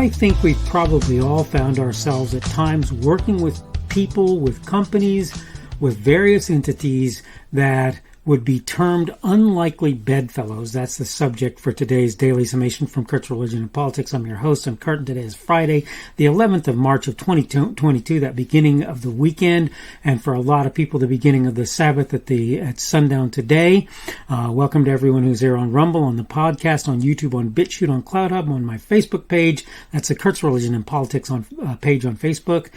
I think we've probably all found ourselves at times working with people, with companies, with various entities that would be termed unlikely bedfellows. That's the subject for today's Daily Summation from Kurt's Religion and Politics. I'm your host. I'm Kurt, and today is Friday, the 11th of March of 2022, that beginning of the weekend, and for a lot of people, the beginning of the Sabbath at sundown today. Welcome to everyone who's here on Rumble, on the podcast, on YouTube, on BitChute, on CloudHub, on my Facebook page. That's the Kurt's Religion and Politics page on Facebook.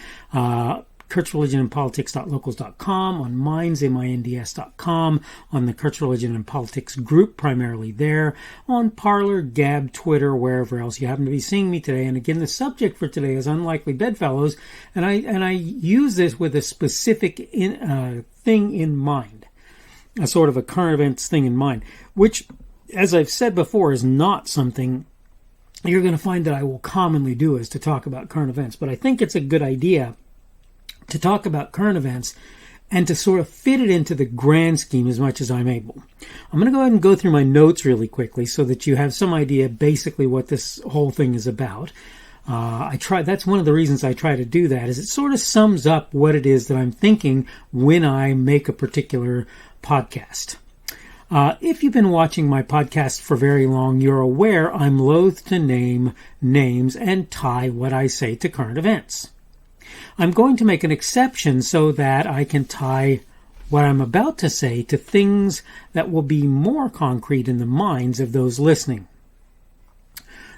Kurt's Religion and Politics.locals.com, on Minds, MINDS.com, on the Kurt's Religion and Politics group, primarily there, on Parler, Gab, Twitter, wherever else you happen to be seeing me today. And again, the subject for today is unlikely bedfellows, and I use this with a specific thing in mind, a sort of a current events thing in mind, which, as I've said before, is not something you're going to find that I will commonly do, is to talk about current events. But I think it's a good idea to talk about current events and to sort of fit it into the grand scheme as much as I'm able. I'm going to go ahead and go through my notes really quickly so that you have some idea basically what this whole thing is about. That's one of the reasons I try to do that, is it sort of sums up what it is that I'm thinking when I make a particular podcast. If you've been watching my podcast for very long, you're aware I'm loath to name names and tie what I say to current events. I'm going to make an exception so that I can tie what I'm about to say to things that will be more concrete in the minds of those listening.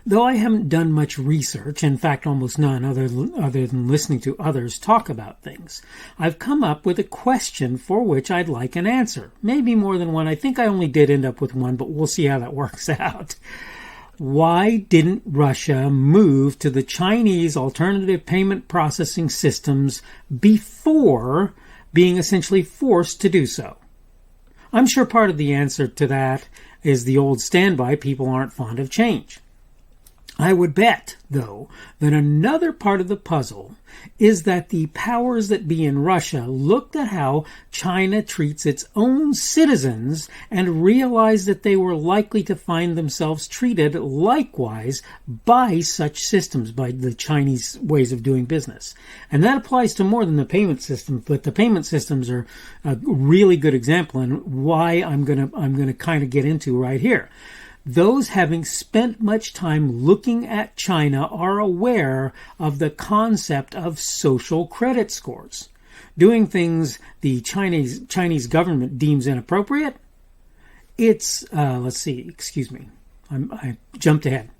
Though I haven't done much research, in fact almost none other than listening to others talk about things, I've come up with a question for which I'd like an answer. Maybe more than one. I think I only did end up with one, but we'll see how that works out. Why didn't Russia move to the Chinese alternative payment processing systems before being essentially forced to do so? I'm sure part of the answer to that is the old standby: people aren't fond of change. I would bet, though, that another part of the puzzle is that the powers that be in Russia looked at how China treats its own citizens and realized that they were likely to find themselves treated likewise by such systems, by the Chinese ways of doing business. And that applies to more than the payment system, but the payment systems are a really good example, and why I'm gonna kind of get into right here. Those having spent much time looking at China are aware of the concept of social credit scores. Doing things the Chinese government deems inappropriate, it's, I jumped ahead.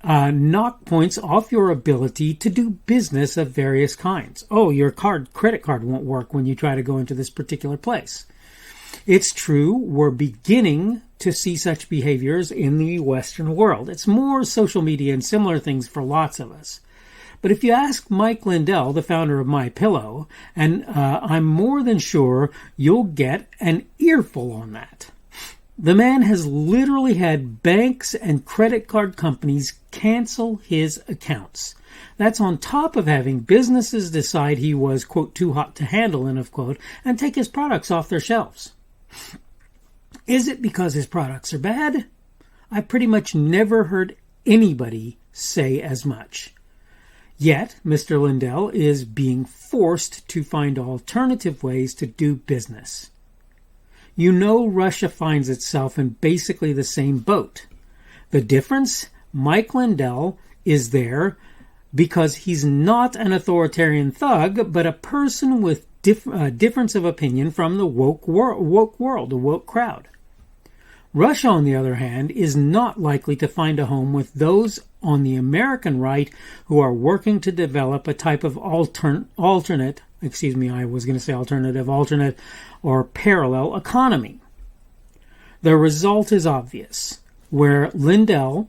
Knock points off your ability to do business of various kinds. Oh, your credit card won't work when you try to go into this particular place. It's true, we're beginning to see such behaviors in the Western world. It's more social media and similar things for lots of us. But if you ask Mike Lindell, the founder of MyPillow, and I'm more than sure you'll get an earful on that. The man has literally had banks and credit card companies cancel his accounts. That's on top of having businesses decide he was, quote, too hot to handle, end of quote, and take his products off their shelves. Is it because his products are bad? I've pretty much never heard anybody say as much. Yet, Mr. Lindell is being forced to find alternative ways to do business. You know, Russia finds itself in basically the same boat. The difference? Mike Lindell is there because he's not an authoritarian thug, but a person with difference of opinion from the woke world, the woke crowd. Russia, on the other hand, is not likely to find a home with those on the American right who are working to develop a type of alternate or parallel economy. The result is obvious. Where Lindell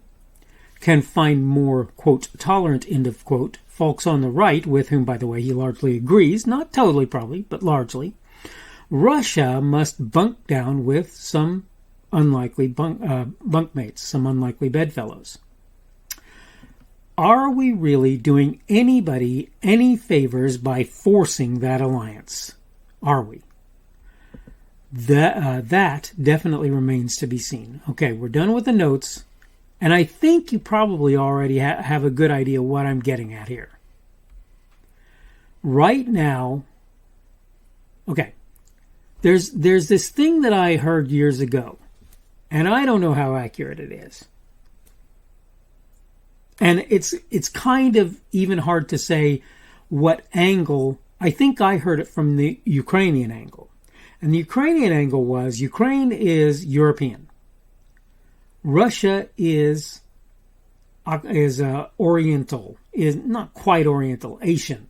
can find more, quote, tolerant, end of quote, folks on the right, with whom, by the way, he largely agrees, not totally probably, but largely, Russia must bunk down with some unlikely bunkmates, some unlikely bedfellows. Are we really doing anybody any favors by forcing that alliance? Are we? That definitely remains to be seen. Okay, we're done with the notes, And I think you probably already have a good idea what I'm getting at here. Right now, okay, there's this thing that I heard years ago, and I don't know how accurate it is. And it's kind of even hard to say what angle. I think I heard it from the Ukrainian angle. And the Ukrainian angle was Ukraine is European. Russia is Oriental, is not quite Oriental, Asian,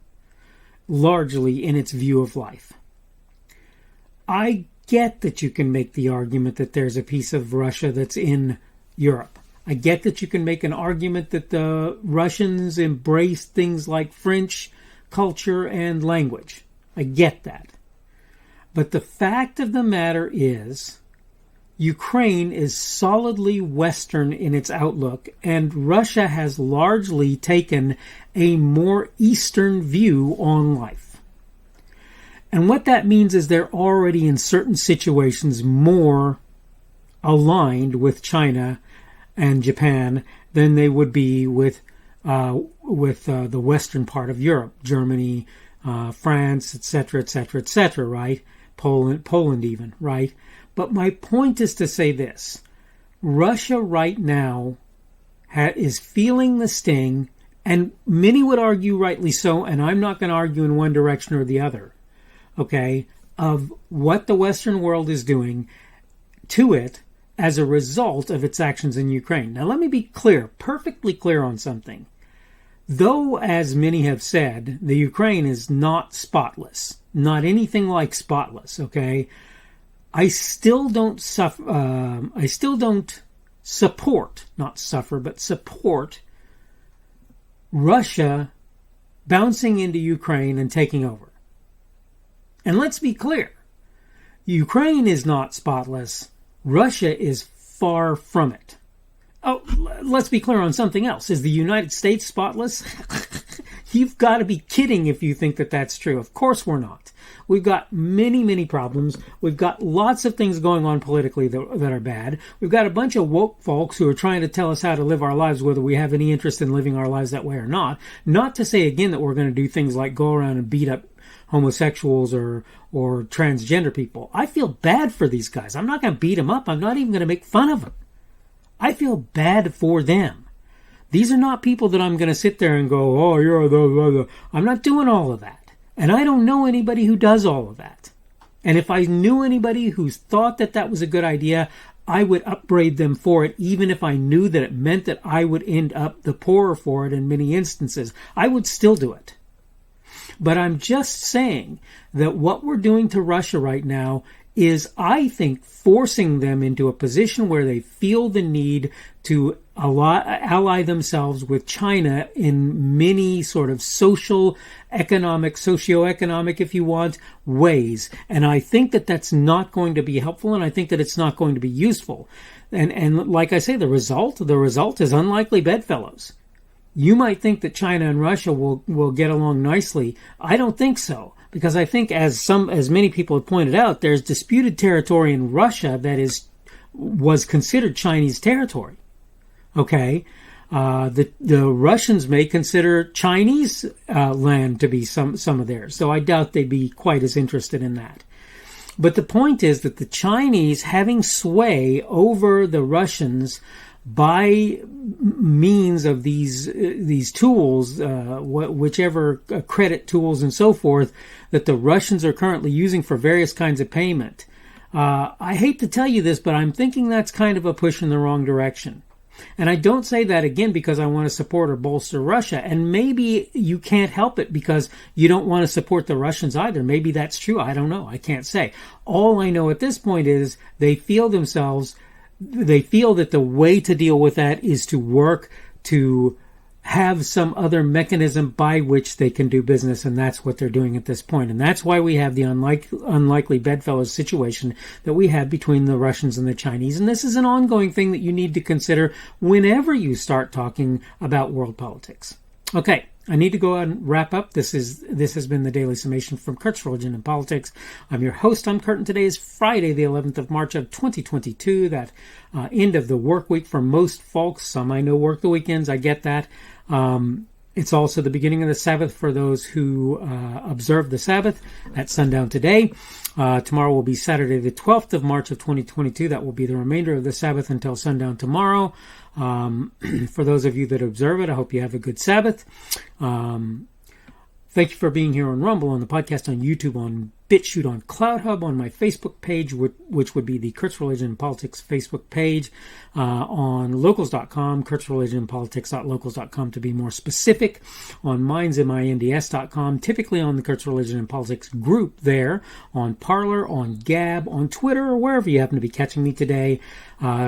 largely in its view of life. I get that you can make the argument that there's a piece of Russia that's in Europe. I get that you can make an argument that the Russians embrace things like French culture and language. I get that. But the fact of the matter is, Ukraine is solidly Western in its outlook, and Russia has largely taken a more Eastern view on life. And what that means is they're already in certain situations more aligned with China and Japan than they would be with the western part of Europe, Germany, France, etc., etc., etc., right? Poland even, right? But my point is to say this. Russia right now is feeling the sting, and many would argue rightly so, and I'm not going to argue in one direction or the other, okay, of what the Western world is doing to it as a result of its actions in Ukraine. Now, let me be clear, perfectly clear on something. Though, as many have said, the Ukraine is not spotless, not anything like spotless, okay, I still don't support, not suffer, but support Russia bouncing into Ukraine and taking over. And let's be clear, Ukraine is not spotless. Russia is far from it. Oh, let's be clear on something else. Is the United States spotless? You've got to be kidding if you think that that's true. Of course we're not. We've got many, many problems. We've got lots of things going on politically that are bad. We've got a bunch of woke folks who are trying to tell us how to live our lives, whether we have any interest in living our lives that way or not. Not to say, again, that we're going to do things like go around and beat up homosexuals or transgender people. I feel bad for these guys. I'm not going to beat them up. I'm not even going to make fun of them. I feel bad for them. These are not people that I'm going to sit there and go, oh, you're the. I'm not doing all of that. And I don't know anybody who does all of that. And if I knew anybody who thought that that was a good idea, I would upbraid them for it, even if I knew that it meant that I would end up the poorer for it in many instances. I would still do it. But I'm just saying that what we're doing to Russia right now is, I think, forcing them into a position where they feel the need to ally themselves with China in many sort of socioeconomic, if you want, ways. And I think that that's not going to be helpful, and I think that it's not going to be useful. And like I say, the result is unlikely bedfellows. You might think that China and Russia will get along nicely. I don't think so, because I think, as many people have pointed out, there's disputed territory in Russia that was considered Chinese territory. Okay, the Russians may consider Chinese land to be some of theirs, so I doubt they'd be quite as interested in that. But the point is that the Chinese, having sway over the Russians by means of these tools, whichever credit tools and so forth that the Russians are currently using for various kinds of payment. I hate to tell you this, but I'm thinking that's kind of a push in the wrong direction. And I don't say that, again, because I want to support or bolster Russia. And maybe you can't help it because you don't want to support the Russians either. Maybe that's true. I don't know. I can't say. All I know at this point is they feel that the way to deal with that is to work to have some other mechanism by which they can do business, and that's what they're doing at this point. And that's why we have the unlikely bedfellows situation that we have between the Russians and the Chinese. And this is an ongoing thing that you need to consider whenever you start talking about world politics. Okay, I need to go ahead and wrap up. This has been the Daily Summation from Kurt's Religion and Politics. I'm your host. I'm Kurt, and today is Friday, the 11th of March of 2022, that end of the work week for most folks. Some I know work the weekends. I get that. It's also the beginning of the Sabbath for those who observe the Sabbath at sundown today. Tomorrow will be Saturday, the 12th of March of 2022. That will be the remainder of the Sabbath until sundown tomorrow. For those of you that observe it, I hope you have a good Sabbath. Thank you for being here on Rumble, on the podcast, on YouTube, on BitChute, on CloudHub, on my Facebook page, which would be the Kurt's Religion and Politics Facebook page, on locals.com, kurtzreligionandpolitics.locals.com to be more specific, on minds.com, typically on the Kurt's Religion and Politics group there, on Parler, on Gab, on Twitter, or wherever you happen to be catching me today.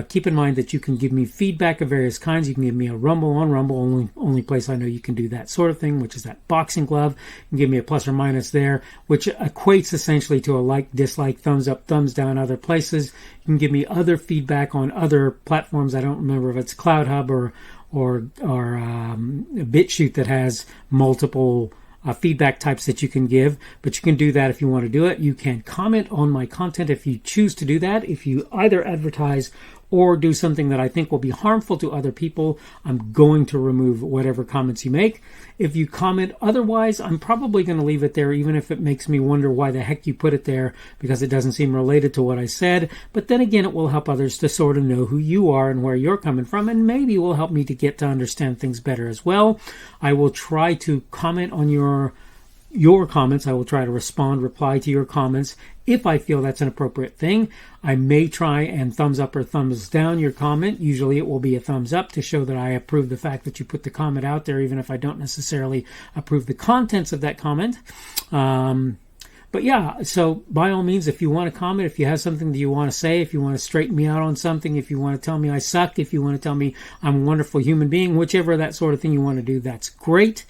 Keep in mind that you can give me feedback of various kinds. You can give me a Rumble on Rumble, only place I know you can do that sort of thing, which is that boxing glove. You can give me a plus or minus there, which equates essentially to a like, dislike, thumbs up, thumbs down, other places. You can give me other feedback on other platforms. I don't remember if it's CloudHub or BitChute that has multiple feedback types that you can give, but you can do that if you want to do it. You can comment on my content if you choose to do that. If you either advertise or do something that I think will be harmful to other people, I'm going to remove whatever comments you make. If you comment otherwise, I'm probably going to leave it there, even if it makes me wonder why the heck you put it there, because it doesn't seem related to what I said. But then again, it will help others to sort of know who you are and where you're coming from, and maybe will help me to get to understand things better as well. I will try to comment on your comments. I will try to reply to your comments if I feel that's an appropriate thing. I may try and thumbs up or thumbs down your comment. Usually it will be a thumbs up to show that I approve the fact that you put the comment out there, even if I don't necessarily approve the contents of that comment. But yeah, so by all means, if you want to comment, if you have something that you want to say, if you want to straighten me out on something, if you want to tell me I suck, if you want to tell me I'm a wonderful human being, whichever that sort of thing you want to do, that's great.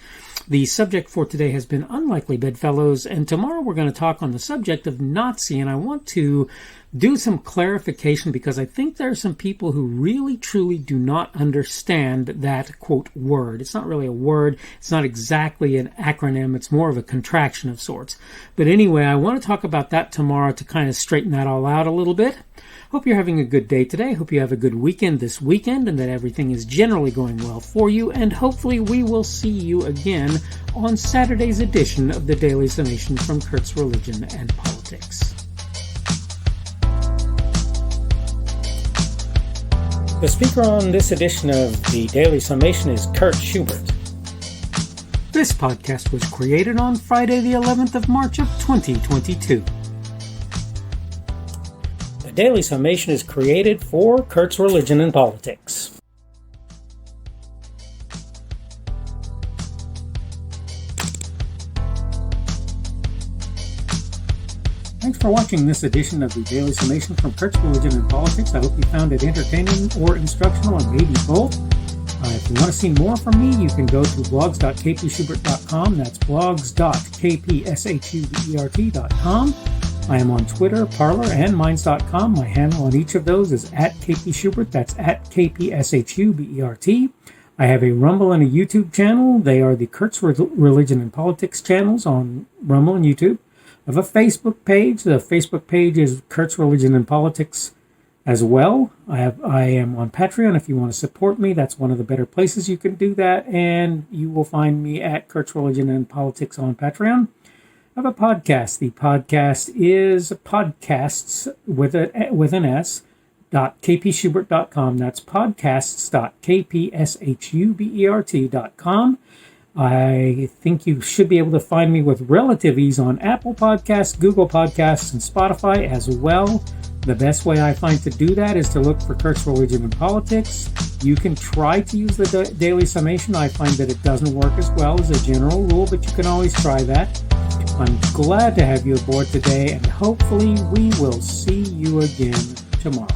The subject for today has been Unlikely Bedfellows, and tomorrow we're going to talk on the subject of Nazi, and I want to do some clarification because I think there are some people who really truly do not understand that, quote, word. It's not really a word. It's not exactly an acronym. It's more of a contraction of sorts. But anyway, I want to talk about that tomorrow to kind of straighten that all out a little bit. Hope you're having a good day today. Hope you have a good weekend this weekend and that everything is generally going well for you. And hopefully we will see you again on Saturday's edition of the Daily Summation from Kurt's Religion and Politics. The speaker on this edition of the Daily Summation is Kurt Schubert. This podcast was created on Friday the 11th of March of 2022. The Daily Summation is created for Kurt's Religion and Politics. Thanks for watching this edition of the Daily Summation from Kurt's Religion and Politics. I hope you found it entertaining or instructional, or maybe both. If you want to see more from me, you can go to blogs.kpschubert.com. That's blogs.kpschubert.com. I am on Twitter, Parler, and Minds.com. My handle on each of those is @kpschubert. That's @kpschubert. I have a Rumble and a YouTube channel. They are the Kurt's Religion and Politics channels on Rumble and YouTube. I have a Facebook page. The Facebook page is Kurt's Religion and Politics as well. I am on Patreon. If you want to support me, that's one of the better places you can do that. And you will find me at Kurt's Religion and Politics on Patreon. I have a podcast. The podcast is podcasts with an S, .kpschubert.com. That's podcasts.kpschubert.com. I think you should be able to find me with relative ease on Apple Podcasts, Google Podcasts, and Spotify as well. The best way I find to do that is to look for Kurt's Religion and Politics. You can try to use the Daily Summation. I find that it doesn't work as well as a general rule, but you can always try that. I'm glad to have you aboard today, and hopefully we will see you again tomorrow.